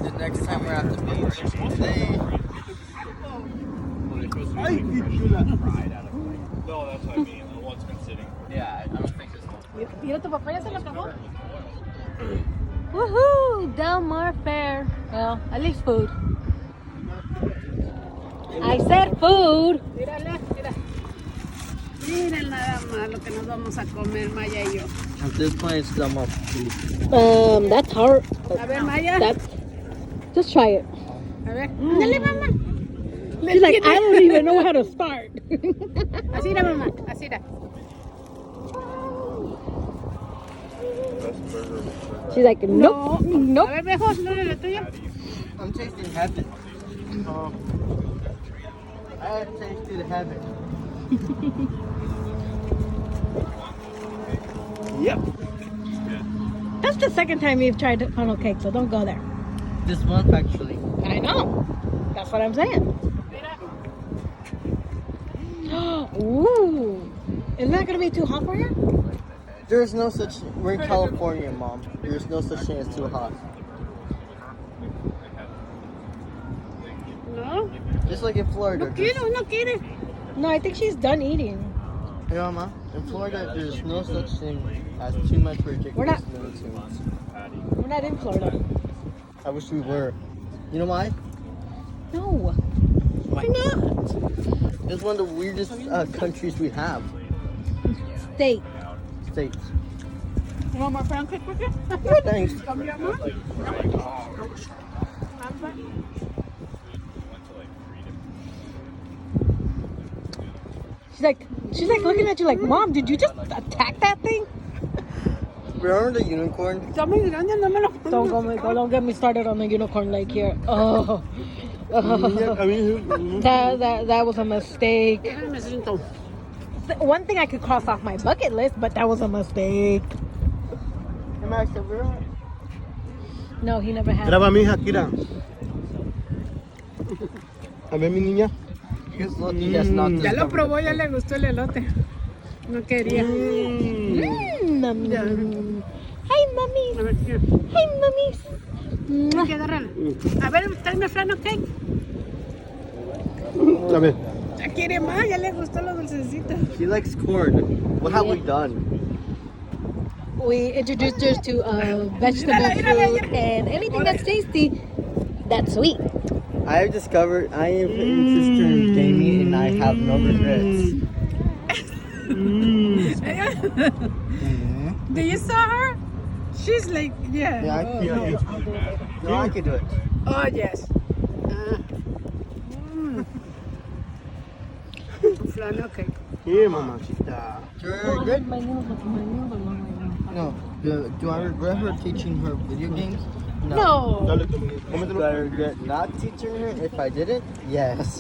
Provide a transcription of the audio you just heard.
The next time we're at the beach. Today. Ay, qué chula. No, that's what I mean. The one's been sitting. Yeah, I don't think this one. ¿Y tu papá ya se lo acabó? Woohoo! Del Mar Fair. Well, at least food. I said food. Mírala, mira. Miren nada más lo que nos vamos a comer, Maya y yo. At this point, it's still more food. That's hard. A ver, Maya. That's. Just try it. A ver. Dale, mamá. She's like, I don't even know how to start. Así era, mamá. Así era. She's like, nope, A nope. ver, mejor, no era la tuya. I'm tasting heaven. I have tasted heaven. Yep. That's the second time you've tried funnel cake, so don't go there. This month, actually. I know. That's what I'm saying. Ooh. Isn't that going to be too hot for you? There's no such. We're in California, Mom. There's no such thing as too hot. No. Just like in Florida. No quiero, no quiere. No, I think she's done eating. You know, Mom? In Florida, there's no such thing as too much ridiculous. We're not- nonsense. We're not in Florida. I wish we were. You know why? No. Why not? It's one of the weirdest countries we have. State. States. You want more pound cake with you? No, thanks. She's like looking at you like, Mom, did you just attack that thing? Remember the unicorn? Está muy grande, no me lo Don't get me started on the unicorn lake here. Oh. A mí, That was a mistake. Me siento. One thing I could cross off my bucket list, but that was a mistake. No, he never had. graba mi hija, Kira. A ver, mi niña. He's lucky that's not Ya lo discovered. probó, ya le gustó el elote. No quería. Hi, mummies. A ver, quiero. Hi, mummies. Hay que agarrarla. A ver, tráeme flano cake. A ver. Ya quiere más, ya le gustó los dulcecitos. He likes corn. What have we done? We introduced her to vegetable food and anything that's tasty, that's sweet. I have discovered I am interested in gaming and I have no regrets. Do you saw her? She's like, yeah. Yeah, no, I can do it. Oh, yes. Flano cake. Sí, mamacita. Do I regret? No. Do I regret her teaching her video games? No. Dale, tú, cómetelo. Do I regret not teaching her if I didn't? Yes.